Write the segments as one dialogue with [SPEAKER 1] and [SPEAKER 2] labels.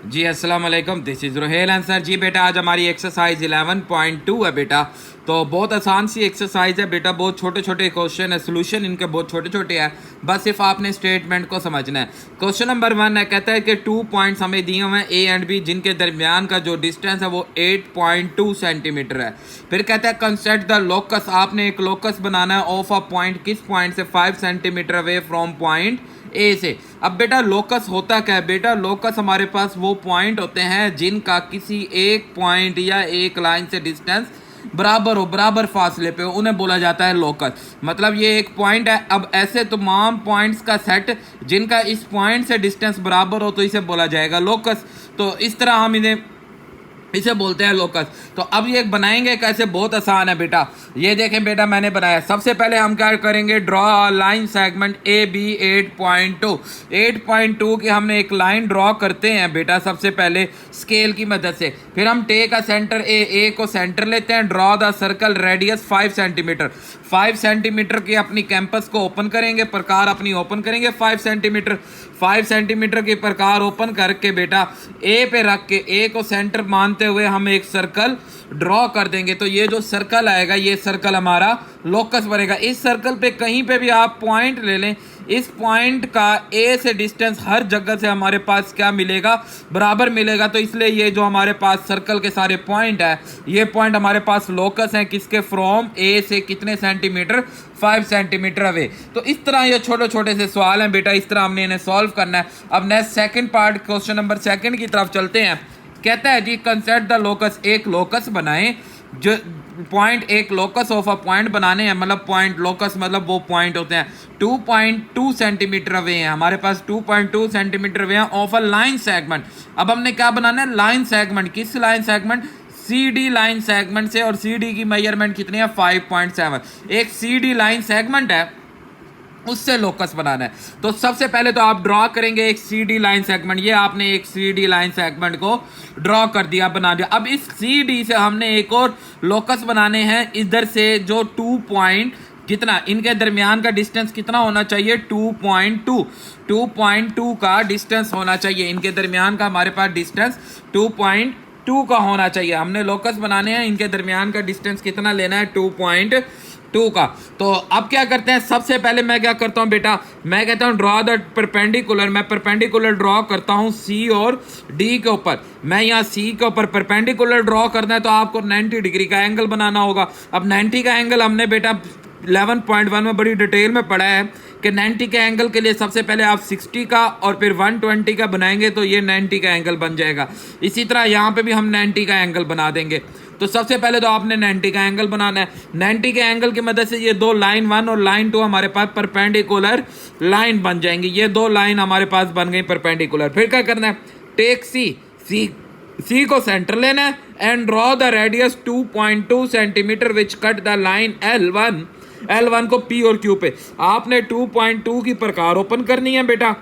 [SPEAKER 1] जी अस्सलाम वालेकुम, this is Rohel answer. जी बेटा, आज हमारी एक्सरसाइज 11.2 है बेटा। तो बहुत आसान सी एक्सरसाइज है बेटा, बहुत छोटे छोटे क्वेश्चन है, सोल्यूशन इनके बहुत छोटे छोटे हैं, बस सिर्फ आपने स्टेटमेंट को समझना है। क्वेश्चन नंबर 1 है, कहता है कि 2 पॉइंट्स हमें दिए हुए हैं ए एंड बी, जिनके दरमियान का जो डिस्टेंस है वो 8.2 सेंटीमीटर है। फिर कहता है कंस्ट्रक्ट द लोकस, आपने एक लोकस बनाना है ऑफ अ पॉइंट, किस पॉइंट से 5 centimetre away from point A से। अब बेटा लोकस होता क्या है बेटा, लोकस हमारे पास वो पॉइंट होते हैं जिनका किसी एक पॉइंट या एक लाइन से डिस्टेंस बराबर हो, बराबर फासले पे हो, उन्हें बोला जाता है लोकस। मतलब ये एक पॉइंट है। अब ऐसे तमाम पॉइंट्स का सेट जिनका इस पॉइंट से डिस्टेंस बराबर हो तो इसे बोला जाएगा लोकस। तो इस तरह हम इसे बोलते हैं लोकस। तो अब ये बनाएंगे कैसे, बहुत आसान है बेटा। ये देखें बेटा, मैंने बनाया। सबसे पहले हम क्या करेंगे, draw line segment A B 8.2। 8.2 की हमने एक लाइन ड्रॉ करते हैं बेटा सबसे पहले स्केल की मदद से। फिर हम टेक का सेंटर ए को सेंटर लेते हैं। Draw the circle radius 5 centimetre. 5 centimetre की अपनी कैंपस को ओपन करेंगे, प्रकार अपनी ओपन करेंगे 5 सेंटीमीटर। 5 सेंटीमीटर की प्रकार ओपन करके बेटा ए पे रख के ए को सेंटर मानते हुए हम एक सर्कल ड्रॉ कर देंगे। तो ये जो सर्कल आएगा, ये सर्कल हमारा लोकस बनेगा। इस सर्कल पे कहीं पे भी आप पॉइंट ले लें, इस पॉइंट का ए से डिस्टेंस हर जगह से हमारे पास क्या मिलेगा, बराबर मिलेगा। तो इसलिए ये जो हमारे पास सर्कल के सारे पॉइंट है, ये पॉइंट हमारे पास लोकस हैं, किसके, फ्रॉम ए से कितने सेंटीमीटर, 5 सेंटीमीटर अवे। तो इस तरह ये छोटे छोटे से सवाल हैं बेटा, इस तरह हमने इन्हें सॉल्व करना है। अब next second part, question number 2 की तरफ चलते हैं। कहता है जी कंस्ट्रक्ट द लोकस, एक लोकस बनाएं जो पॉइंट, एक लोकस ऑफ अ पॉइंट बनाने हैं। मतलब पॉइंट लोकस मतलब वो पॉइंट होते हैं 2.2 सेंटीमीटर अवे हैं हमारे पास, 2.2 सेंटीमीटर अवे हैं ऑफ अ लाइन सेगमेंट। अब हमने क्या बनाना है, लाइन सेगमेंट। किस line segment, C D line segment से। और सी डी की मेजरमेंट कितनी है, 5.7। एक सी डी लाइन सेगमेंट है, उससे लोकस बनाना है। तो सबसे पहले तो आप ड्रॉ करेंगे एक सी डी लाइन सेगमेंट। ये आपने एक सी डी लाइन सेगमेंट को ड्रॉ कर दिया, बना दिया। अब इस सी डी से हमने एक और लोकस बनाने हैं, इधर से जो 2 पॉइंट, कितना इनके दरमियान का डिस्टेंस कितना होना चाहिए, 2.2। 2.2 का डिस्टेंस होना चाहिए, इनके दरमियान का हमारे पास डिस्टेंस 2.2 का होना चाहिए। हमने लोकस बनाने हैं, इनके दरमियान का डिस्टेंस कितना लेना है, 2.2 का। तो अब क्या करते हैं, सबसे पहले मैं क्या करता हूं बेटा, मैं कहता हूं ड्रॉ द परपेंडिकुलर। मैं परपेंडिकुलर ड्रॉ करता हूं सी और डी के ऊपर। मैं यहाँ सी के ऊपर परपेंडिकुलर ड्रॉ करना है तो आपको 90 डिग्री का एंगल बनाना होगा। अब 90 का एंगल हमने बेटा 11.1 में बड़ी डिटेल में पढ़ा है कि 90 के एंगल के लिए सबसे पहले आप 60 का और फिर 120 का बनाएंगे तो ये 90 का एंगल बन जाएगा। इसी तरह यहाँ पे भी हम 90 का एंगल बना देंगे। तो सबसे पहले तो आपने 90 का एंगल बनाना है। 90 के एंगल की मदद से ये दो लाइन 1 और लाइन 2 हमारे पास परपेंडिकुलर लाइन बन जाएंगी। ये दो लाइन हमारे पास बन गई परपेंडिकुलर। फिर क्या करना है, टेक सी को सेंटर लेना है and draw the radius 2.2 centimetre which cut the line L1 को P और Q पे। आपने 2.2 की प्रकार ओपन करनी है बेटा,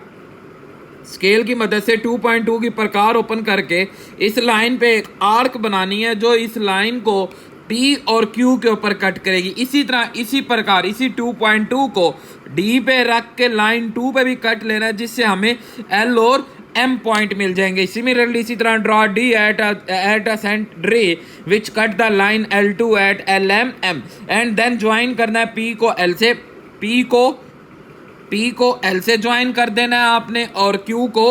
[SPEAKER 1] स्केल की मदद से 2.2 की प्रकार ओपन करके इस लाइन पे एक आर्क बनानी है जो इस लाइन को P और Q के ऊपर कट करेगी। इसी तरह इसी प्रकार इसी 2.2 को D पे रख के लाइन 2 पे भी कट लेना है, जिससे हमें L और M पॉइंट मिल जाएंगे। सिमिलरली इसी तरह draw D at a centre ray which cut the line L2 at LM and then join करना है P को L से, P को L से ज्वाइन कर देना है आपने और Q को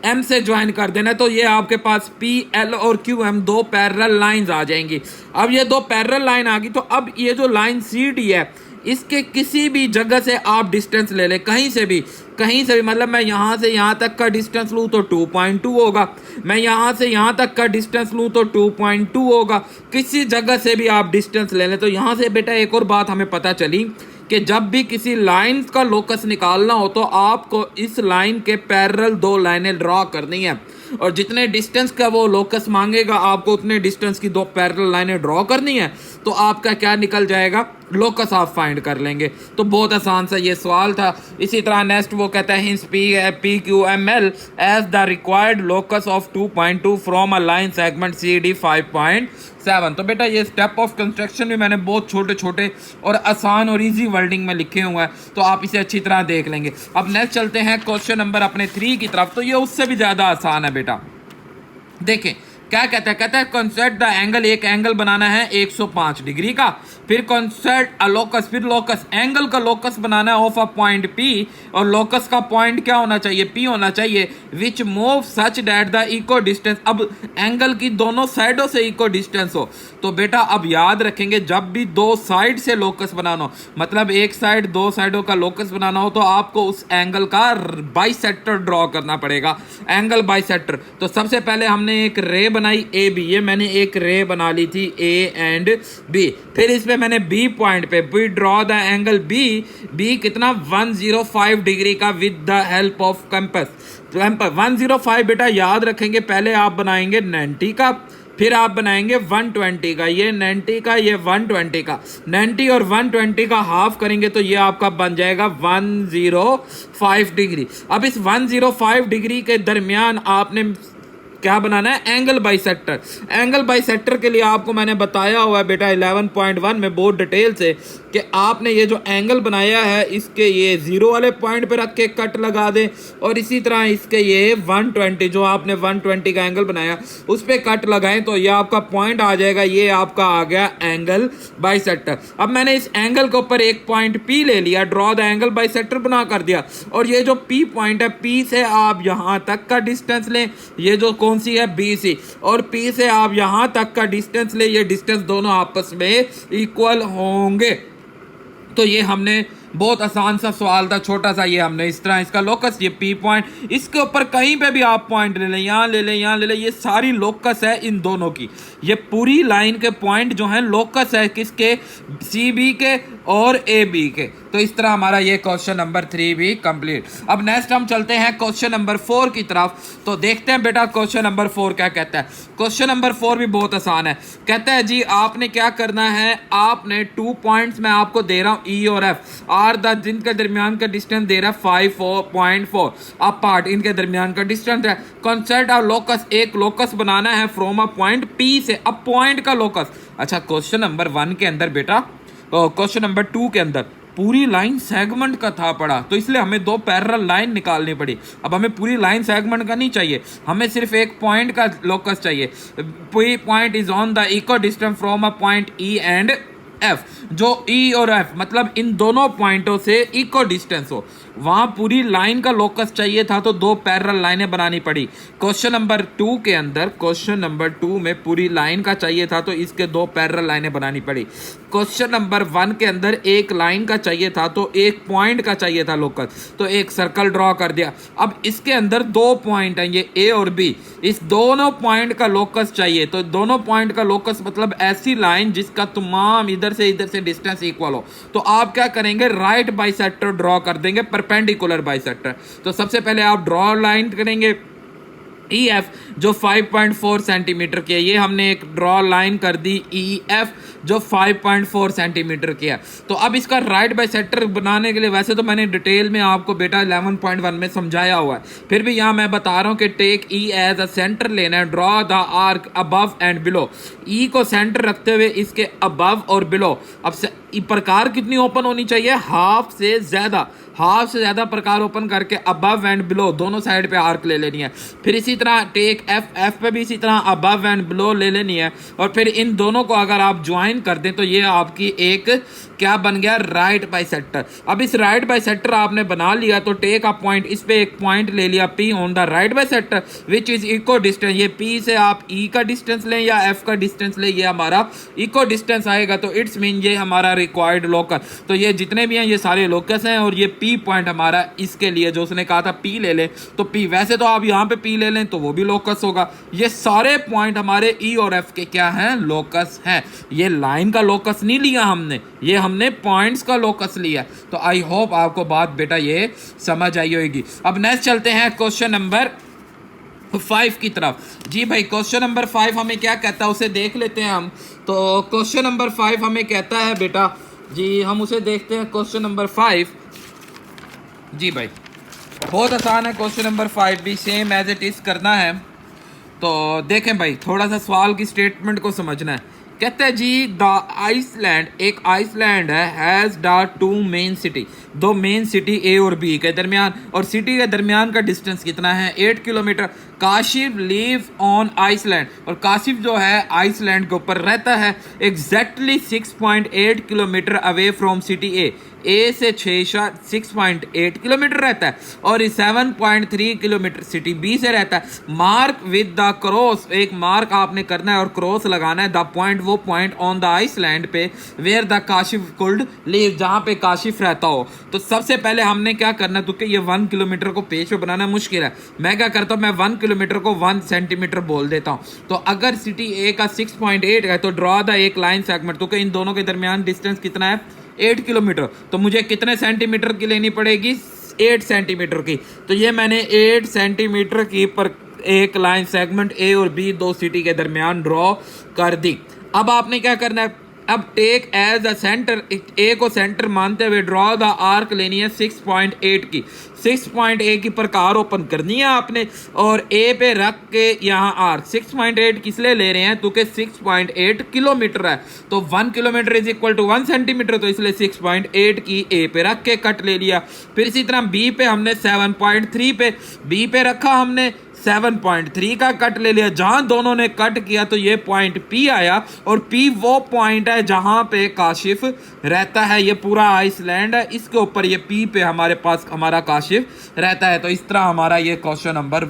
[SPEAKER 1] M से ज्वाइन कर देना है। तो ये आपके पास P, L और Q M दो पैरेलल लाइंस आ जाएंगी। अब ये दो पैरेलल लाइन आ गई तो अब ये जो लाइन CD है, इसके किसी भी जगह से आप डिस्टेंस ले लें, कहीं से भी मतलब मैं यहाँ से यहाँ तक का डिस्टेंस लूँ तो 2.2 होगा, मैं यहाँ से यहाँ तक का डिस्टेंस लूँ तो 2.2 होगा। किसी जगह से भी आप डिस्टेंस ले लें। तो यहाँ से बेटा एक और बात हमें पता चली कि जब भी किसी लाइन का लोकस निकालना हो तो आपको इस लाइन के पैरेलल दो लाइनें ड्रॉ करनी है और जितने डिस्टेंस का वो लोकस मांगेगा आपको उतने डिस्टेंस की दो पैरेलल लाइनें ड्रॉ करनी है। तो आपका क्या निकल जाएगा, लोकस आप फाइंड कर लेंगे। तो बहुत आसान सा ये सवाल था। इसी तरह नेक्स्ट वो कहता है hence P Q M L as the required locus of 2.2 from a line segment C D 5.7। तो बेटा ये स्टेप ऑफ कंस्ट्रक्शन भी मैंने बहुत छोटे छोटे और आसान और इजी वर्डिंग में लिखे हुए हैं, तो आप इसे अच्छी तरह देख लेंगे। अब नेक्स्ट चलते हैं क्वेश्चन नंबर अपने 3 की तरफ। तो ये उससे भी ज़्यादा आसान है बेटा। देखें क्या कहता है कंसर्ट द एंगल, एक एंगल बनाना है 105 डिग्री का, फिर कंसर्ट अ लोकस, फिर लोकस एंगल का लोकस बनाना है ऑफ अ पॉइंट पी, और लोकस का पॉइंट क्या होना चाहिए, पी होना चाहिए, which move such that the equal distance, अब एंगल की दोनों साइडों से इक्वल डिस्टेंस हो। तो बेटा अब याद रखेंगे जब भी दो साइड से लोकस बनाना हो, मतलब एक साइड दो साइडों का लोकस बनाना हो, तो आपको उस एंगल का बाइसेक्टर ड्रॉ करना पड़ेगा, एंगल बाइसेक्टर। तो सबसे पहले हमने एक रे बनाई ए बी, ये मैंने एक रे बना ली थी ए एंड बी, फिर इसमें मैंने बी पॉइंट पे we draw the angle B कितना 105 डिग्री का with the help of compass. 105 बेटा याद रखेंगे, पहले आप बनाएंगे 90 का, फिर आप बनाएंगे 120 का, ये 90 का, ये 120 का, 90 और 120 का हाफ करेंगे तो ये आपका बन जाएगा 105 डिग्री। अब इस 105 डिग्री के दरमियान आपने क्या बनाना है, एंगल बाइसेक्टर। एंगल बाइसेक्टर के लिए आपको मैंने बताया हुआ है बेटा 11.1 में बहुत डिटेल से कि आपने ये जो एंगल बनाया है इसके ये जीरो वाले पॉइंट पे रख के कट लगा दें, और इसी तरह इसके ये 120 जो आपने 120 का एंगल बनाया उस पर कट लगाएं तो ये आपका पॉइंट आ जाएगा, ये आपका आ गया एंगल बाइसेक्टर। अब मैंने इस एंगल के ऊपर एक पॉइंट पी ले लिया, ड्रॉ द एंगल बाइसेक्टर बना कर दिया, और ये जो पी पॉइंट है पी से आप यहां तक का डिस्टेंस लें, ये जो कौन सी है बी सी, और पी से आप यहां तक का डिस्टेंस ले, ये डिस्टेंस दोनों आपस में इक्वल होंगे। तो ये हमने बहुत आसान सा सवाल था, छोटा सा, ये हमने इस तरह इसका लोकस, ये पी पॉइंट, इसके ऊपर कहीं पे भी आप पॉइंट ले लें, यहाँ ले लें, यहाँ ले लें, ये सारी लोकस है इन दोनों की, ये पूरी लाइन के पॉइंट जो हैं लोकस है किसके, सी बी के और ए बी के। तो इस तरह हमारा ये क्वेश्चन नंबर 3 भी कंप्लीट। अब नेक्स्ट हम चलते हैं क्वेश्चन नंबर 4 की तरफ, तो देखते हैं बेटा क्वेश्चन नंबर 4 क्या कहता है। क्वेश्चन नंबर 4 भी बहुत आसान है, कहता है जी आपने क्या करना है, आपने 2 पॉइंट्स मैं आपको दे रहा हूं ई और एफ, आर द जिनके दरमियान का डिस्टेंस दे रहा है 5.4 अपार्ट, इनके दरमियान का डिस्टेंस है। कंसर्ट ऑफ लोकस, एक लोकस बनाना है फ्रॉम अ पॉइंट पी से, अब पॉइंट का लोकस। अच्छा क्वेश्चन नंबर 1 के अंदर बेटा, क्वेश्चन नंबर 2 के अंदर पूरी लाइन सेगमेंट का था पड़ा, तो इसलिए हमें दो पैरेलल लाइन निकालनी पड़ी। अब हमें पूरी लाइन सेगमेंट का नहीं चाहिए, हमें सिर्फ एक पॉइंट का लोकस चाहिए। Point is on the equal distance from a point E and F, जो ई और एफ मतलब इन दोनों पॉइंटों से इक्वल डिस्टेंस हो, वहां पूरी लाइन का लोकस चाहिए था, तो दो पैरेलल लाइनें बनानी पड़ी। क्वेश्चन नंबर 2 के अंदर, क्वेश्चन नंबर 2 में पूरी लाइन का चाहिए था, तो इसके दो पैरेलल लाइनें बनानी पड़ी। क्वेश्चन नंबर 1 के अंदर एक लाइन का चाहिए था, तो एक पॉइंट का चाहिए था लोकस, तो एक सर्कल ड्रॉ कर दिया। अब इसके अंदर दो पॉइंट हैं, ये ए और बी, इस दोनों पॉइंट का लोकस चाहिए, तो दोनों पॉइंट का लोकस मतलब ऐसी लाइन जिसका तमाम इधर से डिस्टेंस इक्वल हो। तो आप क्या करेंगे, राइट बाइसेक्टर ड्रॉ कर देंगे, परपेंडिकुलर बाइसेक्टर। तो सबसे पहले आप ड्रॉ लाइन करेंगे ई एफ जो 5.4 सेंटीमीटर की है, ये हमने एक ड्रॉ लाइन कर दी ई एफ जो 5.4 सेंटीमीटर की है। तो अब इसका राइट बाइसेक्टर बनाने के लिए, वैसे तो मैंने डिटेल में आपको बेटा 11.1 में समझाया हुआ है, फिर भी यहाँ मैं बता रहा हूँ कि take E as a centre लेना है, draw the arc above and below, E को सेंटर रखते हुए इसके अबव और बिलो। अब प्रकार कितनी ओपन होनी चाहिए, हाफ से ज्यादा प्रकार ओपन करके अबव एंड बिलो दोनों साइड पे आर्क ले लेनी है। फिर इसी तरह टेक एफ पे भी इसी तरह अबव एंड बिलो ले लेनी है, और फिर इन दोनों को अगर आप ज्वाइन कर दें तो ये आपकी एक क्या बन गया, राइट बाइसेक्टर। अब इस राइट बाइसेक्टर आपने बना लिया, तो टेक अ पॉइंट, इस पे एक पॉइंट ले लिया P on the right bisector which is equal distance, ये पी से आप ई का डिस्टेंस लें या एफ का डिस्टेंस लें, ये हमारा इक्वल डिस्टेंस आएगा, तो इट्स मीन ये हमारा रिक्वायर्ड लोकस। तो ये जितने भी हैं ये सारे लोकस हैं, और ये पी पॉइंट हमारा इसके लिए जो उसने कहा था पी ले लें, तो पी, वैसे तो आप यहाँ पे पी ले लें तो वो भी लोकस होगा। ये सारे पॉइंट हमारे ई और एफ के क्या हैं, लोकस हैं। ये लाइन का लोकस नहीं लिया हमने, ये हमने पॉइंट्स का लोकस लिया। तो आई होप आपको बात बेटा ये समझ आई होगी। अब नेक्स्ट चलते हैं क्वेश्चन नंबर 5 की तरफ। जी भाई क्वेश्चन नंबर 5 हमें क्या कहता है उसे देख लेते हैं हम। तो क्वेश्चन नंबर 5 हमें कहता है बेटा जी, हम उसे देखते हैं क्वेश्चन नंबर 5। जी भाई बहुत आसान है, क्वेश्चन नंबर 5 भी सेम एज इट इज करना है। तो देखें भाई, थोड़ा सा सवाल की स्टेटमेंट को समझना है। कहते हैं जी द आइसलैंड, एक आइसलैंड है, हैज द 2 मेन सिटी, दो मेन सिटी ए और बी के दरमियान, और सिटी के दरमियान का डिस्टेंस कितना है, 8 kilometre. Kashif live on island, और काशिफ जो है आइसलैंड के ऊपर रहता है exactly 6.8 kilometre away from city A से 6.8 किलोमीटर रहता है, और 7.3 किलोमीटर सिटी बी से रहता है। मार्क विद द क्रॉस, एक मार्क आपने करना है और क्रॉस लगाना है द पॉइंट, वो पॉइंट ऑन द आइसलैंड पे where the Kashif could live, जहां पे काशिफ रहता हो। तो सबसे पहले हमने क्या करना है, क्योंकि ये 1 किलोमीटर को पेज पे बनाना मुश्किल है, मैं क्या करता हूं, मैं 1 किलोमीटर को 1 सेंटीमीटर बोल देता हूं। तो अगर सिटी ए का 6.8 है तो ड्रॉ द एक लाइन सेगमेंट, क्योंकि इन दोनों के दरमियान डिस्टेंस कितना है 8 किलोमीटर, तो मुझे कितने सेंटीमीटर की लेनी पड़ेगी 8 सेंटीमीटर की। तो ये मैंने 8 सेंटीमीटर की पर एक लाइन सेगमेंट ए और बी दो सिटी के दरमियान ड्रॉ कर दी। अब आपने क्या करना है, अब टेक एज अ सेंटर, ए को सेंटर मानते हुए ड्रॉ द आर्क लेनी है 6.8 की, 6.8 की प्रकार ओपन करनी है आपने, और ए पे रख के यहाँ आर्क 6.8 किस लिए ले रहे हैं, क्योंकि 6.8 किलोमीटर है, तो 1 kilometre is equal to 1 centimetre, तो इसलिए 6.8 की ए पे रख के कट ले लिया। फिर इसी तरह बी पे हमने 7.3 पे बी पे रखा, हमने 7.3 का कट ले लिया, जहां दोनों ने कट किया तो ये पॉइंट पी आया, और पी वो पॉइंट है जहां पे काशिफ रहता है, ये पूरा आइसलैंड है, इसके ऊपर ये पी पे हमारे पास हमारा काशिफ रहता है। तो इस तरह हमारा ये क्वेश्चन नंबर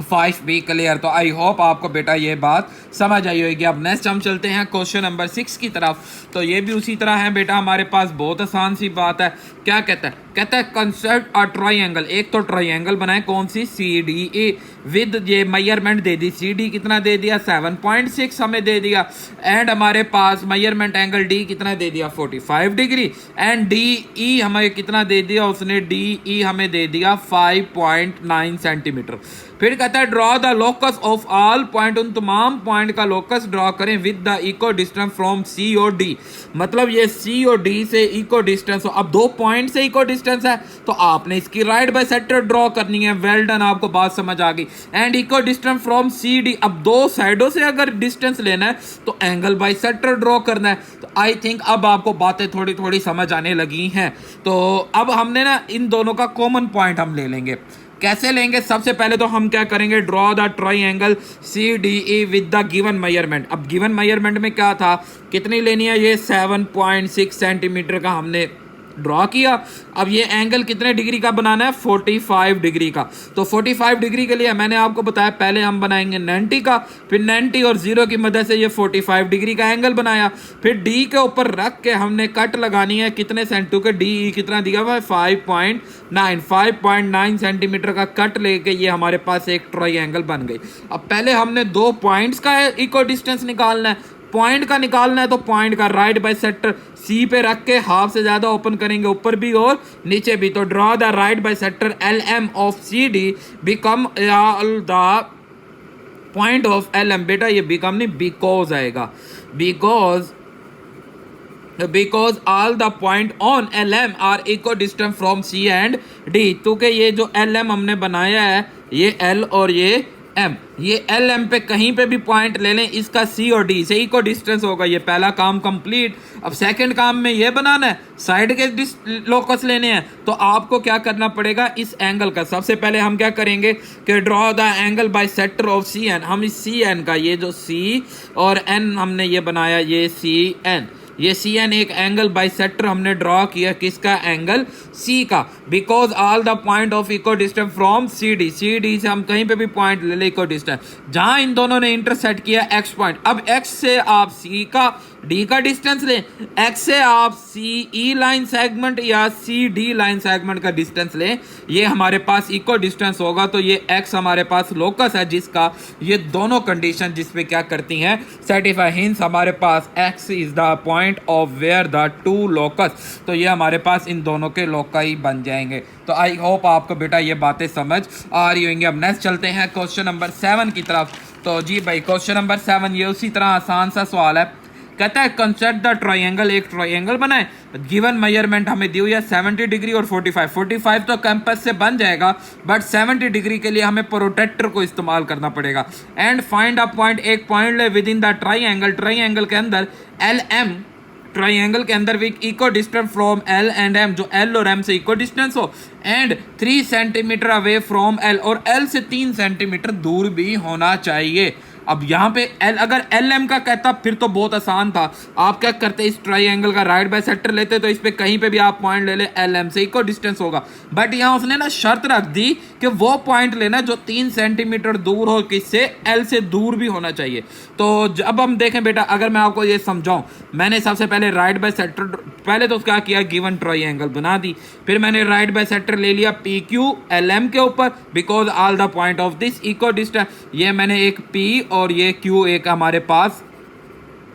[SPEAKER 1] 5 बी क्लियर। तो आई होप आपको बेटा ये बात समझ आई होगी। अब नेक्स्ट हम चलते हैं क्वेश्चन नंबर 6 की तरफ। तो ये भी उसी तरह है बेटा, हमारे पास बहुत आसान सी बात है। क्या कहता है, कहता है कंस्ट्रक्ट अ ट्रायंगल, एक तो ट्रायंगल बनाए, कौन सी सी डी ए, विद ये मेजरमेंट दे दी, सी डी कितना दे दिया 7.6 हमें दे दिया, एंड हमारे पास मेजरमेंट एंगल डी कितना दे दिया 45 डिग्री, एंड डी ई हमें कितना दे दिया उसने, डी ई हमें दे दिया 5.9 सेंटीमीटर। फिर कहता है draw the locus of all point, उन तमाम पॉइंट का लोकस ड्रॉ करें with the eco distance from C और डी, मतलब ये सी और डी से इको डिस्टेंस हो। अब 2 पॉइंट से इको डिस्टेंस है तो आपने इसकी राइट बाइसेक्टर ड्रॉ करनी है। वेल डन, आपको बात समझ आ गई। And eco distance from C D, अब 2 साइडों से अगर डिस्टेंस लेना है तो एंगल बाइसेक्टर ड्रॉ करना है। तो आई थिंक अब आपको बातें थोड़ी थोड़ी समझ आने लगी हैं। तो अब हमने ना इन दोनों का कॉमन पॉइंट हम ले लेंगे। कैसे लेंगे, सबसे पहले तो हम क्या करेंगे, draw the triangle C D E with the given measurement. अब गिवन मेजरमेंट में क्या था, कितनी लेनी है, ये 7.6 सेंटीमीटर का हमने ड्रॉ किया। अब ये एंगल कितने डिग्री का बनाना है, 45 डिग्री का। तो 45 डिग्री के लिए मैंने आपको बताया पहले हम बनाएंगे 90 का, फिर 90 और 0 की मदद से ये 45 डिग्री का एंगल बनाया। फिर डी के ऊपर रख के हमने कट लगानी है कितने सेंटू के, डी कितना दिया हुआ है 5.9 सेंटीमीटर का कट लेके ये हमारे पास एक ट्रायंगल बन गई। अब पहले हमने 2 पॉइंट्स का इक्वल डिस्टेंस निकालना है। पॉइंट का निकालना है तो पॉइंट का राइट बाइसेक्टर सी पे रख के हाफ से ज्यादा ओपन करेंगे, ऊपर भी और नीचे भी। तो draw the right bisector L M of C D become the point of L M. बेटा ये बिकम नहीं बिकॉज आएगा, because all the point on L M are equal distance from C and D. क्योंकि ये जो L M हमने बनाया है, ये एल और ये एम, ये एल एम पे कहीं पे भी पॉइंट ले लें, इसका सी और डी से इको डिस्टेंस होगा। ये पहला काम कंप्लीट। अब सेकंड काम में ये बनाना है, साइड के लोकस लेने हैं। तो आपको क्या करना पड़ेगा, इस एंगल का सबसे पहले हम क्या करेंगे कि draw the angle bisector of C N. हम इस सी एन का, ये जो सी और एन हमने ये बनाया, ये सी एन, ये सी एन एक एंगल बाइसेक्टर हमने ड्रॉ किया, किसका, एंगल सी का। Because all the point of eco distance from C D, C D से हम कहीं पे भी पॉइंट ले ले इको डिस्टेंस, जहां इन दोनों ने इंटरसेक्ट किया एक्स पॉइंट। अब एक्स से आप सी का डी का डिस्टेंस लें, एक्स से आप सी ई लाइन सेगमेंट या सी डी लाइन सेगमेंट का डिस्टेंस लें, ये हमारे पास इको डिस्टेंस होगा। तो ये एक्स हमारे पास लोकस है जिसका ये दोनों कंडीशन जिस पे क्या करती हैं, सेटिफाई। हिंस हमारे पास X is the point of where the two locus. तो ये हमारे पास इन दोनों के लोकाई बन जाएंगे। तो आई होप आपको बेटा ये बातें समझ आ रही होंगी। अब नेक्स्ट चलते हैं क्वेश्चन नंबर 7 की तरफ। तो जी भाई क्वेश्चन नंबर 7 ये उसी तरह आसान सा सवाल है। कहता है कंस्ट्रक्ट द ट्रायंगल, एक ट्रायंगल बनाए, गिवन मेजरमेंट हमें दी हुई है 70 डिग्री और 45 तो कैंपस से बन जाएगा, बट 70 डिग्री के लिए हमें प्रोटेक्टर को इस्तेमाल करना पड़ेगा। एंड फाइंड अ पॉइंट, एक पॉइंट ले within the triangle, triangle के अंदर एल एम ट्राइंगल के अंदर भी equal distance from L and M, जो एल और एम से इक्वल डिस्टेंस हो, and 3 centimetre away from L, और एल से 3 सेंटीमीटर दूर भी होना चाहिए। अब यहाँ पे एल, अगर एल एम का कहता फिर तो बहुत आसान था। आप क्या करते, इस ट्राइंगल का राइट बाइसेक्टर लेते तो इस पे कहीं पे भी आप पॉइंट ले ले, एल एम से इक्वल डिस्टेंस होगा। बट यहाँ उसने ना शर्त रख दी कि वो पॉइंट लेना जो 3 सेंटीमीटर दूर हो, किससे, एल से दूर भी होना चाहिए। तो अब हम देखें बेटा, अगर मैं आपको ये समझाऊं, मैंने सबसे पहले राइट बाइसेक्टर, पहले तो क्या किया, गिवन ट्राइंगल बना दी, फिर मैंने राइट बाइसेक्टर ले लिया पी क्यू एल एम के ऊपर, because all the point of this equal distance, ये मैंने एक पी और ये क्यू एक हमारे पास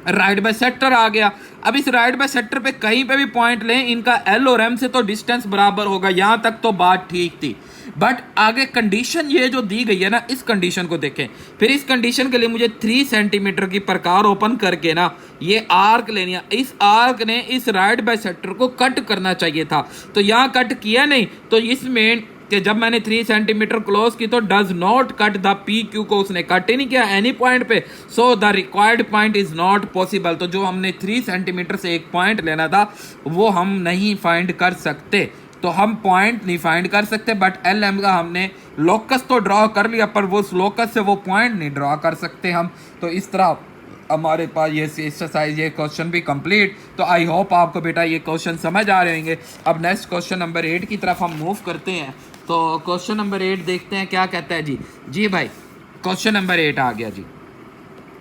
[SPEAKER 1] राइट बाइसेक्टर आ गया। अब इस राइट बाइसेक्टर पे कहीं पे भी पॉइंट लें, इनका एल और एम से तो डिस्टेंस बराबर होगा, यहां तक तो बात ठीक थी। बट आगे कंडीशन ये जो दी गई है ना, इस कंडीशन को देखें। फिर इस कंडीशन के लिए मुझे 3 सेंटीमीटर की प्रकार ओपन करके ना ये आर्क लेनी है। इस आर्क ने इस राइट बाइसेक्टर को कट करना चाहिए था, तो यहां कट किया नहीं, तो इसमें कि जब मैंने 3 सेंटीमीटर क्लोज की तो does not cut the P Q को उसने कट ही नहीं किया एनी पॉइंट पे, so the required point is not possible. तो जो हमने 3 सेंटीमीटर से एक पॉइंट लेना था वो हम नहीं फाइंड कर सकते, तो हम पॉइंट नहीं फाइंड कर सकते। बट एल एम का हमने लोकस तो ड्रॉ कर लिया, पर वो लोकस से वो पॉइंट नहीं ड्रॉ कर सकते हम। तो इस तरह हमारे पास ये एक्सरसाइज, ये क्वेश्चन भी कंप्लीट। तो आई होप आपको बेटा ये क्वेश्चन समझ आ रहे होंगे। अब नेक्स्ट क्वेश्चन नंबर 8 की तरफ हम मूव करते हैं। तो क्वेश्चन नंबर 8 देखते हैं क्या कहता है जी। जी भाई, क्वेश्चन नंबर 8 आ गया जी।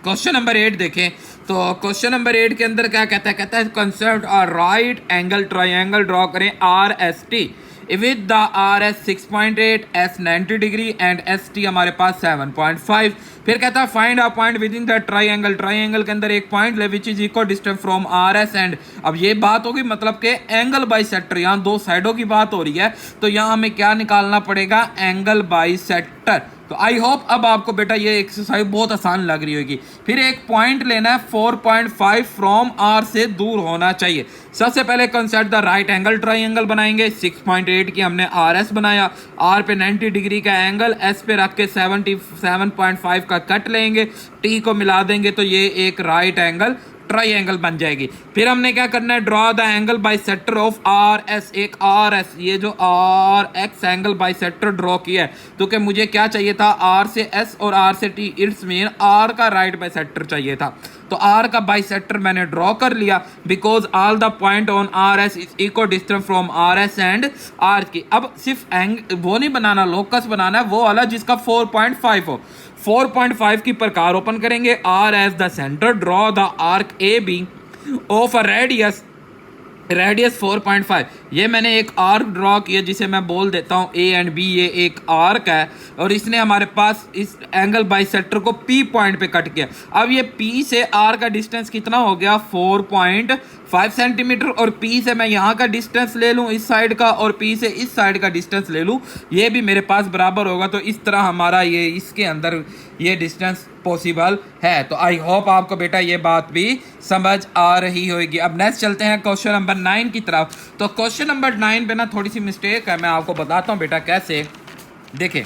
[SPEAKER 1] क्वेश्चन नंबर 8 देखें तो क्वेश्चन नंबर 8 के अंदर क्या कहता है, कहता है construct a right angle triangle draw करें R S T with the R S 6.8, S 90 degree and S T हमारे पास 7.5। फिर कहता है find a point within the triangle, triangle के अंदर एक पॉइंट ले which is equal distance from R S and. अब ये बात होगी मतलब के एंगल बाइसेक्टर, यहाँ दो साइडों की बात हो रही है, तो यहाँ हमें क्या निकालना पड़ेगा, एंगल बाइसेक्टर। तो आई होप अब आपको बेटा ये एक्सरसाइज बहुत आसान लग रही होगी। फिर एक पॉइंट लेना है 4.5 फ्रॉम आर से दूर होना चाहिए। सबसे पहले consider the right angle triangle बनाएंगे। 6.8 की हमने आर एस बनाया, आर पे 90 डिग्री का एंगल, एस पे रख के 77.5 का कट लेंगे, टी को मिला देंगे तो ये एक राइट एंगल ट्रायंगल बन जाएगी। फिर हमने क्या करना है, draw the angle bisector of R S, एक आर एस, ये जो R X angle bisector draw किया है, तो कि मुझे क्या चाहिए था, आर से एस और आर से टी, इट्स मीन आर का राइट बाइसेक्टर चाहिए था। तो आर का बाइसेक्टर मैंने ड्रॉ कर लिया, because all the point on R S is equal distance from R S and R की। अब सिर्फ वो नहीं बनाना, लोकस बनाना है वो वाला जिसका 4.5 हो। 4.5 की प्रकार ओपन करेंगे, R S the centre, draw the arc A B of a radius 4.5। ये मैंने एक आर्क ड्रॉ किया जिसे मैं बोल देता हूँ ए एंड बी, ये एक आर्क है और इसने हमारे पास इस एंगल बाइसेक्टर को पी पॉइंट पे कट किया। अब ये पी से आर का डिस्टेंस कितना हो गया, 4.5 सेंटीमीटर, और पी से मैं यहाँ का डिस्टेंस ले लूँ इस साइड का, और पी से इस साइड का डिस्टेंस ले लूँ, ये भी मेरे पास बराबर होगा। तो इस तरह हमारा ये इसके अंदर ये डिस्टेंस पॉसिबल है। तो आई होप आपको बेटा ये बात भी समझ आ रही होगी। अब नेक्स्ट चलते हैं क्वेश्चन नंबर 9 की तरफ। तो क्वेश्चन नंबर 9 पे ना थोड़ी सी मिस्टेक है, मैं आपको बताता हूँ बेटा कैसे। देखिए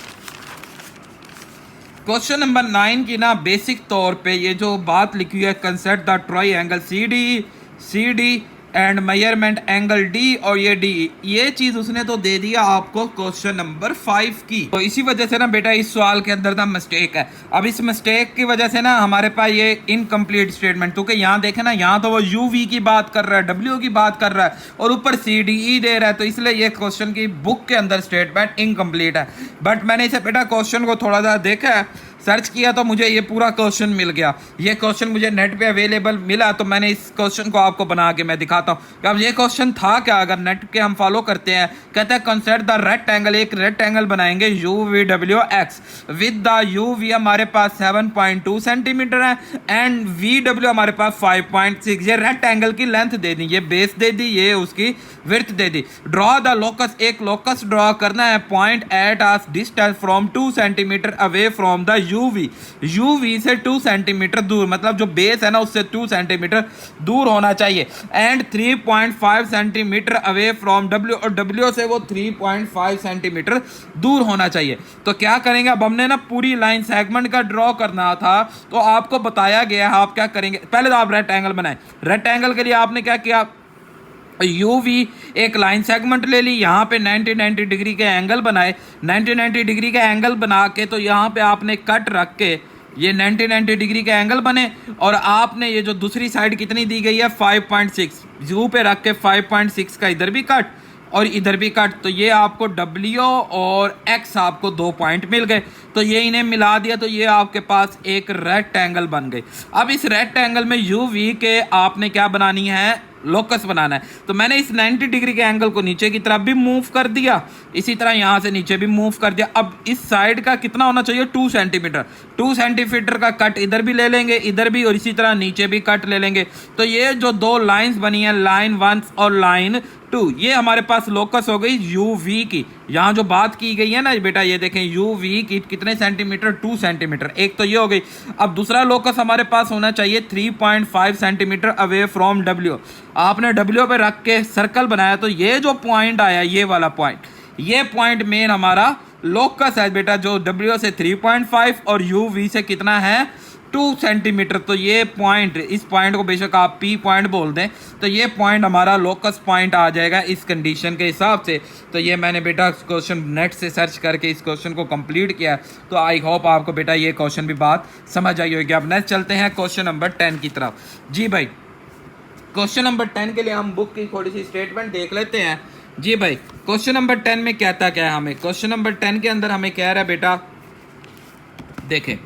[SPEAKER 1] क्वेश्चन नंबर 9 की ना बेसिक तौर पे ये जो बात लिखी हुई है, consider the triangle C D and measurement angle D, और ये डी, ये चीज उसने तो दे दिया आपको क्वेश्चन नंबर 5 की। तो इसी वजह से ना बेटा इस सवाल के अंदर ना मिस्टेक है। अब इस मिस्टेक की वजह से ना हमारे पास ये इनकम्प्लीट स्टेटमेंट, क्योंकि यहाँ देखे ना, यहाँ तो वो यू वी की बात कर रहा है, डब्ल्यू की बात कर रहा है, और ऊपर सी डी ई दे रहा है, तो इसलिए ये क्वेश्चन की बुक के अंदर स्टेटमेंट इनकम्प्लीट है। बट मैंने इसे बेटा क्वेश्चन को थोड़ा सा देखा है, सर्च किया, तो मुझे ये पूरा क्वेश्चन मिल गया। ये क्वेश्चन मुझे नेट पे अवेलेबल मिला, तो मैंने इस क्वेश्चन को आपको बना के मैं दिखाता हूँ। अब ये क्वेश्चन था क्या, अगर नेट के हम फॉलो करते हैं, कहते हैं कंसिडर द रेक्टेंगल, एक रेक्टेंगल बनाएंगे U V W X with the U V हमारे पास 7.2 सेंटीमीटर है एंड वी डब्ल्यू हमारे पास 5.6। ये रेक्टेंगल की लेंथ दे दी, ये बेस दे दी, ये उसकी width they the. Draw the locus, एक लोकस ड्रॉ करना है, point at a distance from 2 centimetre away from the UV से 2 सेंटीमीटर दूर, मतलब जो बेस है ना उससे 2 सेंटीमीटर दूर होना चाहिए, and 3.5 centimetre away from W, और डब्ल्यू से वो 3.5 सेंटीमीटर दूर होना चाहिए। तो क्या करेंगे, अब हमने ना पूरी लाइन सेगमेंट का ड्रॉ करना था, तो आपको बताया गया है आप क्या करेंगे। पहले तो आप रेक्टेंगल बनाए, रेक्टेंगल के लिए आपने क्या किया, यूवी एक लाइन सेगमेंट ले ली, यहाँ पे 90 डिग्री के एंगल बनाए, 90 डिग्री के एंगल बना के तो यहाँ पे आपने कट रख के ये 90 डिग्री के एंगल बने, और आपने ये जो दूसरी साइड कितनी दी गई है 5.6, यू पे रख के 5.6 का इधर भी कट और इधर भी कट, तो ये आपको W और X आपको 2 पॉइंट मिल गए। तो ये इन्हें मिला दिया तो ये आपके पास एक रेक्टेंगल बन गई। अब इस रेक्टेंगल में UV के आपने क्या बनानी है, लोकस बनाना है। तो मैंने इस 90 डिग्री के एंगल को नीचे की तरफ भी मूव कर दिया, इसी तरह यहाँ से नीचे भी मूव कर दिया। अब इस साइड का कितना होना चाहिए 2 सेंटीमीटर, 2 सेंटीमीटर का कट इधर भी ले लेंगे, इधर भी, और इसी तरह नीचे भी कट ले लेंगे। तो ये जो 2 लाइंस बनी है, लाइन 1 और लाइन 2, ये हमारे पास लोकस हो गई यूवी की। यहाँ जो बात की गई है ना बेटा, ये देखें यूवी की कितने सेंटीमीटर, 2 सेंटीमीटर, एक तो ये हो गई। अब दूसरा लोकस हमारे पास होना चाहिए 3.5 सेंटीमीटर अवे फ्रॉम डब्ल्यू। आपने डब्ल्यू पे रख के सर्कल बनाया, तो ये जो पॉइंट आया, ये वाला पॉइंट, ये पॉइंट मेन हमारा लोकस है बेटा, जो डब्ल्यू से 3.5 और यूवी से कितना है 2 सेंटीमीटर। तो ये पॉइंट, इस पॉइंट को बेशक आप पी पॉइंट बोल दें, तो ये पॉइंट हमारा लोकस पॉइंट आ जाएगा इस कंडीशन के हिसाब से। तो ये मैंने बेटा क्वेश्चन नेट से सर्च करके इस क्वेश्चन को कंप्लीट किया। तो आई होप आपको बेटा ये क्वेश्चन भी बात समझ आई होगी। अब नेक्स्ट चलते हैं क्वेश्चन नंबर 10 की तरफ। जी भाई, क्वेश्चन नंबर 10 के लिए हम बुक की थोड़ी सी स्टेटमेंट देख लेते हैं। जी भाई, क्वेश्चन नंबर 10 में कहता क्या है हमें, क्वेश्चन नंबर 10 के अंदर हमें कह रहा है बेटा, देखें,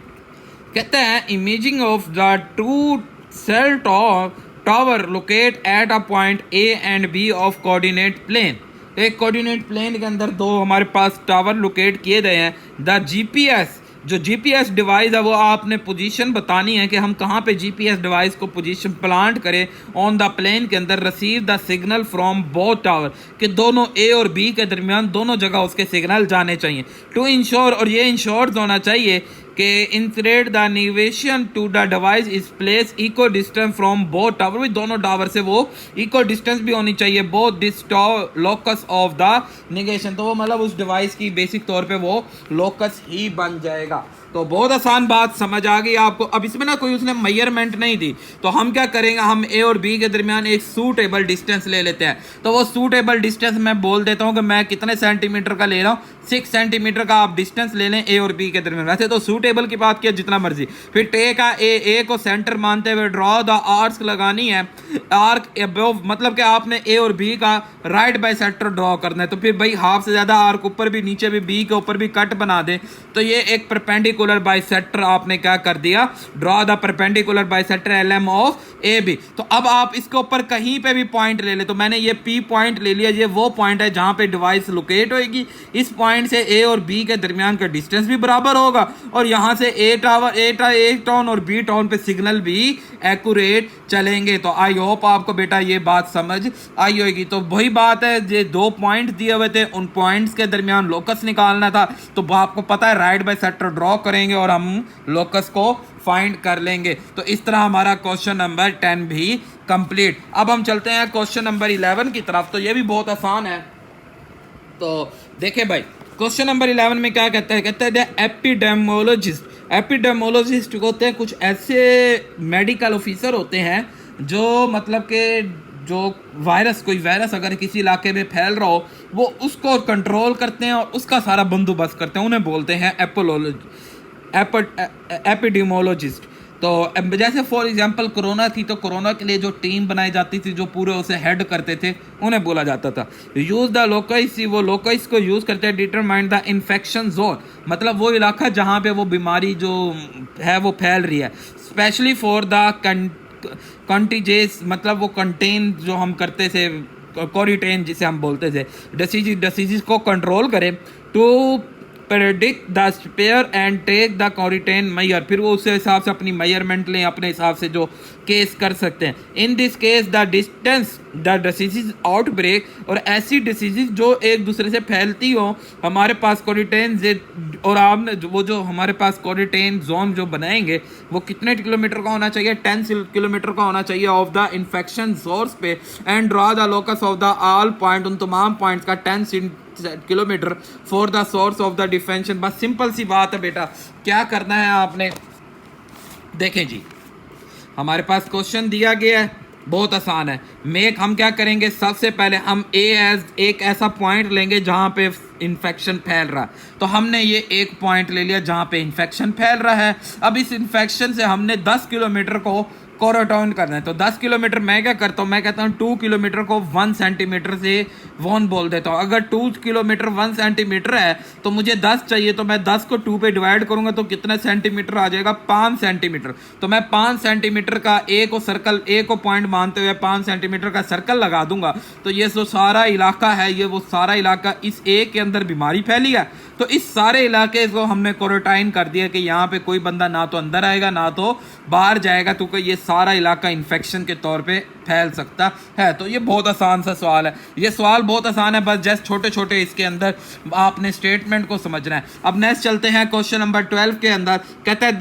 [SPEAKER 1] कहता है imaging of the 2 cell tower locate at a point A and B of coordinate plane. एक कोऑर्डिनेट प्लेन के अंदर 2 हमारे पास टावर लोकेट किए गए हैं। द जीपीएस, जो जीपीएस डिवाइस है वो आपने पोजीशन बतानी है कि हम कहाँ पे जीपीएस डिवाइस को पोजीशन प्लांट करें ऑन द प्लेन के अंदर। Receive the signal from both tower, कि दोनों ए और बी के दरमियान दोनों जगह उसके सिग्नल जाने चाहिए। टू इंश्योर, और ये इंश्योर होना चाहिए कि insert the navigation to the device is place equal distance from both tower, भी दोनों टावर से वो इक्वल डिस्टेंस भी होनी चाहिए। Both this locus of the negation, तो वो मतलब उस डिवाइस की बेसिक तौर पे वो लोकस ही बन जाएगा। तो बहुत आसान बात समझ आ गई आपको। अब इसमें ना कोई उसने मेजरमेंट नहीं दी, तो हम क्या करेंगे, हम ए और बी के दरमियान एक सूटेबल डिस्टेंस ले लेते हैं। तो वो सूटेबल डिस्टेंस मैं बोल देता हूँ कि मैं कितने सेंटीमीटर का ले रहा हूँ, 6 सेंटीमीटर का आप डिस्टेंस ले लें ए और बी के दरमियान। वैसे तो सूटेबल की बात किया जितना मर्जी। फिर टे का ए को सेंटर मानते हुए ड्रॉ द आर्क्स लगानी है। आर्क अबव, मतलब कि आपने ए और बी का राइट बाई सेक्टर ड्रॉ करना है। तो फिर भाई हाफ से ज्यादा आर्क ऊपर भी नीचे भी बी के ऊपर भी कट बना दें। तो ये एक परपेंडिकुलर बाइसेक्टर आपने क्या कर दिया, draw the perpendicular bisector LM of A B. तो अब आप इसके ऊपर कहीं पे भी पॉइंट ले ले, तो मैंने ये पी पॉइंट ले लिया, ये वो पॉइंट है जहां पे डिवाइस लोकेट होगी। इस पॉइंट से ए और बी के दरमियान का डिस्टेंस भी बराबर होगा, और यहां से ए टाउन और बी टाउन पे सिग्नल भी एक्यूरेट चलेंगे। तो आई होप आपको बेटा ये बात समझ आई होगी। तो वही बात है, ये 2 पॉइंट दिए हुए थे, उन पॉइंट्स के दरमियान लोकस निकालना था। तो आपको पता है राइट बाय सेक्टर ड्रॉ करेंगे और हम लोकस को फाइंड कर लेंगे। तो इस तरह हमारा क्वेश्चन नंबर 10 भी कंप्लीट। अब हम चलते हैं क्वेश्चन नंबर 11 की तरफ। तो ये भी बहुत आसान है। तो देखिए भाई, क्वेश्चन नंबर 11 में क्या कहता है, कहता है एपिडेमोलॉजिस्ट होते हैं कुछ ऐसे मेडिकल ऑफिसर होते हैं जो मतलब कि जो कोई वायरस अगर किसी इलाके में फैल रहा हो, वो उसको कंट्रोल करते हैं और उसका सारा बंदोबस्त करते हैं। उन्हें बोलते हैं एपिडेमोलॉजिस्ट। तो जैसे फॉर एग्जांपल कोरोना थी, तो कोरोना के लिए जो टीम बनाई जाती थी, जो पूरे उसे हेड करते थे, उन्हें बोला जाता था यूज द लोकस। वो लोकस को यूज करते हैं डिटरमाइन द इन्फेक्शन जोन, मतलब वो इलाका जहाँ पे वो बीमारी जो है वो फैल रही है। स्पेशली फॉर द कंटीजेस, मतलब वो कंटेन जो हम करते थे, क्वारंटाइन जिसे हम बोलते थे, डिसीज को कंट्रोल करें। To predict the spread and take the quarantine measure, फिर वो उस हिसाब से अपनी मेजरमेंट लें, अपने हिसाब से जो केस कर सकते हैं। In this case the distance the disease outbreak, और ऐसी डिसीज जो एक दूसरे से फैलती हो, हमारे पास क्वारंटाइन और आपने वो जो हमारे पास क्वारंटाइन जोन जो बनाएंगे वो कितने किलोमीटर का होना चाहिए, 10 किलोमीटर का होना चाहिए ऑफ द इन्फेक्शन सोर्स पे, and draw the locus of the all point, उन तमाम पॉइंट्स का 10 kilometre for the source of the infection. बस सिंपल सी बात है बेटा, क्या करना है आपने, देखें जी हमारे पास क्वेश्चन दिया गया है, बहुत आसान है। मेक हम क्या करेंगे, सबसे पहले हम एक ऐसा पॉइंट लेंगे जहां पे इन्फेक्शन फैल रहा है, तो हमने ये एक पॉइंट ले लिया जहां पे इन्फेक्शन फैल रहा है। अब इस इन्फेक्शन से हमने 10 किलोमीटर को कोरोटाउन करना है, तो 10 किलोमीटर मैं क्या करता हूँ, मैं कहता हूँ 2 किलोमीटर को 1 सेंटीमीटर से 1 बोल देता हूँ। अगर 2 किलोमीटर 1 सेंटीमीटर है तो मुझे 10 चाहिए, तो मैं 10 को 2 पे डिवाइड करूंगा तो कितना सेंटीमीटर आ जाएगा, 5 सेंटीमीटर। तो मैं 5 सेंटीमीटर का ए को पॉइंट मानते हुए 5 सेंटीमीटर का सर्कल लगा दूंगा। तो ये जो सारा इलाका है, ये वो सारा इलाका, इस ए के अंदर बीमारी फैली है, तो इस सारे इलाके को हमने क्वारंटाइन कर दिया कि यहाँ पे कोई बंदा ना तो अंदर आएगा ना तो बाहर जाएगा, तो ये सारा इलाका इन्फेक्शन के तौर पे फैल सकता है। तो ये बहुत आसान सा सवाल है, ये सवाल बहुत आसान है, बस जस्ट छोटे छोटे इसके अंदर आपने स्टेटमेंट को समझना है। अब नेक्स्ट चलते हैं क्वेश्चन नंबर 12 के अंदर, कहता है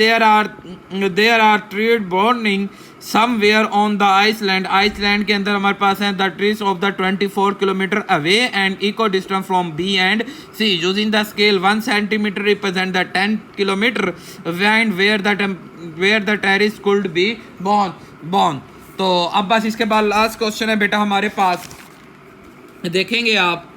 [SPEAKER 1] there are tree burning somewhere on the island. Island के अंदर हमारे पास है the trees of the 24 kilometre away and eco distance from B and C, using the scale 1 centimetre represent the 10 kilometre and where the treasure could be born. तो अब बस इसके बाद लास्ट क्वेश्चन है बेटा हमारे पास, देखेंगे आप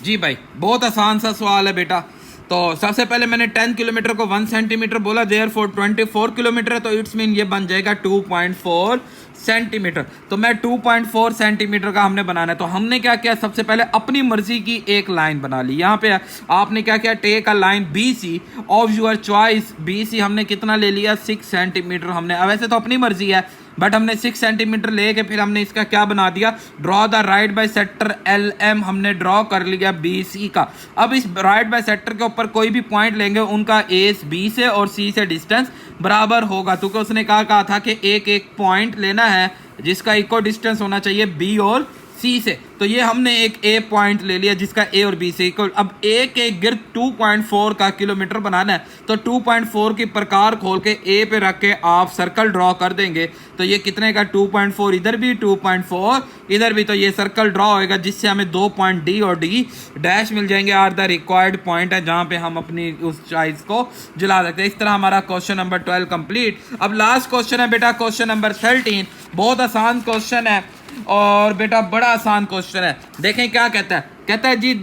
[SPEAKER 1] जी भाई, बहुत आसान सा सवाल है बेटा। तो सबसे पहले मैंने 10 किलोमीटर को 1 सेंटीमीटर बोला, देयरफॉर 24 किलोमीटर है, तो इट्स मीन ये बन जाएगा 2.4 सेंटीमीटर। तो मैं 2.4 सेंटीमीटर का हमने बनाना है, तो हमने क्या किया, सबसे पहले अपनी मर्जी की एक लाइन बना ली। यहाँ पे आपने क्या किया, take a line BC of your choice. BC हमने कितना ले लिया, 6 सेंटीमीटर हमने, वैसे तो अपनी मर्जी है बट हमने 6 सेंटीमीटर लेके फिर हमने इसका क्या बना दिया, draw the right by sector LM हमने ड्रॉ कर लिया BC का। अब इस राइट बाय सेक्टर के ऊपर कोई भी पॉइंट लेंगे उनका A B से और C से डिस्टेंस बराबर होगा, क्योंकि उसने कहा था कि एक पॉइंट लेना है जिसका इक्वल डिस्टेंस होना चाहिए B और C से। तो ये हमने एक A पॉइंट ले लिया जिसका A और B से इक्वल। अब A के गिर्द 2.4 का किलोमीटर बनाना है, तो 2.4 की प्रकार खोल के A पे रख के आप सर्कल ड्रॉ कर देंगे, तो ये कितने का 2.4 इधर भी 2.4 इधर भी, तो ये सर्कल ड्रॉ होएगा जिससे हमें 2 पॉइंट D और D डैश मिल जाएंगे, आर द रिक्वायर्ड पॉइंट है जहाँ पे हम अपनी उस चॉइस को जला सकते हैं। इस तरह हमारा क्वेश्चन नंबर 12 कंप्लीट। अब लास्ट क्वेश्चन है बेटा क्वेश्चन नंबर 13, बहुत आसान क्वेश्चन है और बेटा बड़ा आसान क्वेश्चन है। देखें क्या कहता है जी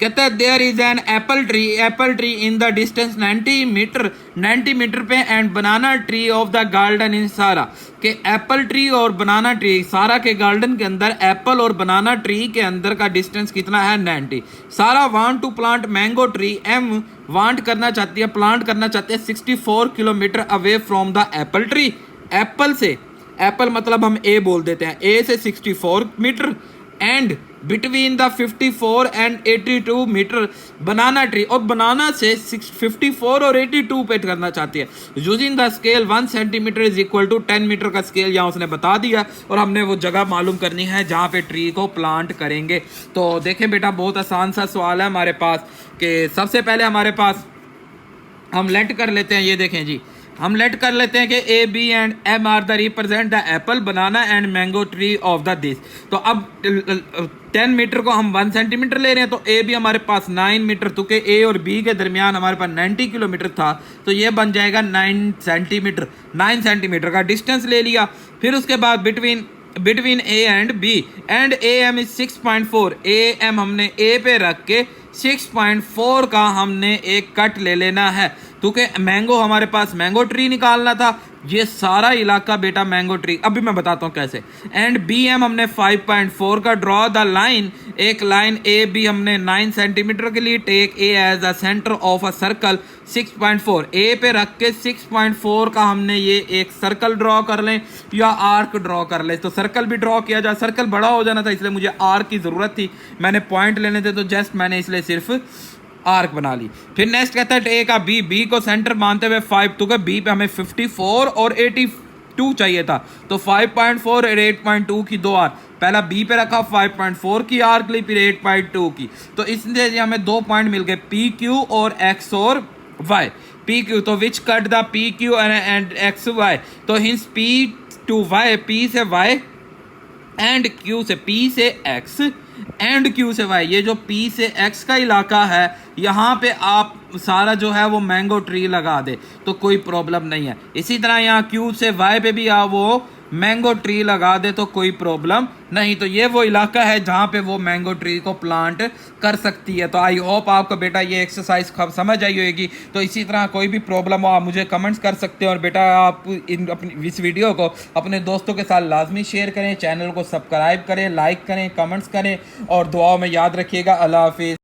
[SPEAKER 1] कहता है there is an apple tree in the distance 90 metre पे and banana tree of the garden in सारा, के एप्पल ट्री और बनाना ट्री सारा के गार्डन के अंदर एप्पल और बनाना ट्री के अंदर का डिस्टेंस कितना है 90। सारा want to plant mango tree, M want करना चाहती है, प्लांट करना चाहती है 64 kilometre away from the apple tree. Apple से, एप्पल मतलब हम A बोल देते हैं, A से 64 metre and between the 54 and 82 metre banana tree, और बनाना से 54 और 82 पे करना चाहती है। Using the scale 1 centimetre is equal to 10 metre का स्केल यहाँ उसने बता दिया, और हमने वो जगह मालूम करनी है जहाँ पे ट्री को प्लांट करेंगे। तो देखें बेटा बहुत आसान सा सवाल है हमारे पास, कि सबसे पहले हमारे पास हम लेट कर लेते हैं, ये देखें जी हम लेट कर लेते हैं कि A B and M are the represent the apple banana and mango tree of the this. तो अब 10 मीटर को हम 1 सेंटीमीटर ले रहे हैं, तो A B हमारे पास 9 मीटर, तो के A और B के दरमियान हमारे पास 90 किलोमीटर था, तो ये बन जाएगा 9 सेंटीमीटर का डिस्टेंस ले लिया। फिर उसके बाद between A and B and AM is 6.4, AM हमने A पे रख के 6.4 का हमने एक कट ले लेना है, क्योंकि मैंगो हमारे पास मैंगो ट्री निकालना था, ये सारा इलाका बेटा मैंगो ट्री। अभी मैं बताता हूँ कैसे। एंड बी एम हमने 5.4 का ड्रॉ द लाइन, एक लाइन ए बी हमने 9 सेंटीमीटर के लिए, take A as a centre of a circle 6.4, A पे रख के 6.4 का हमने ये एक सर्कल ड्रॉ कर लें या आर्क ड्रॉ कर लें। तो सर्कल भी ड्रॉ किया जाए, सर्कल बड़ा हो जाना था इसलिए मुझे आर्क की जरूरत थी, मैंने पॉइंट लेने थे तो जस्ट मैंने इसलिए सिर्फ आर्क बना ली। फिर नेक्स्ट कहता है ए का बी को सेंटर मानते हुए 5 तो का बी पे हमें 54 और 82 चाहिए था, तो 5.4 और 8.2 की दो आर्क, पहला बी पे रखा 5.4 की आर्क ली, फिर 8.2 की, तो इसलिए हमें 2 पॉइंट मिल गए पी क्यू और एक्स और वाई। पी क्यू तो which cut the P Q and X Y, तो hence P to Y, P से वाई एंड क्यू से, पी से एक्स एंड क्यू से वाई, ये जो पी से एक्स का इलाका है यहाँ पे आप सारा जो है वो मैंगो ट्री लगा दे तो कोई प्रॉब्लम नहीं है। इसी तरह यहाँ क्यू से वाई पे भी आप वो मैंगो ट्री लगा दे तो कोई प्रॉब्लम नहीं। तो ये वो इलाका है जहाँ पे वो मैंगो ट्री को प्लांट कर सकती है। तो आई होप आपको बेटा ये एक्सरसाइज समझ आई होगी। तो इसी तरह कोई भी प्रॉब्लम हो आप मुझे कमेंट्स कर सकते हो, और बेटा आप इस वीडियो को अपने दोस्तों के साथ लाजमी शेयर करें, चैनल को सब्सक्राइब करें, लाइक करें, कमेंट्स करें और दुआओं में याद रखिएगा। अल्लाह हाफिज़।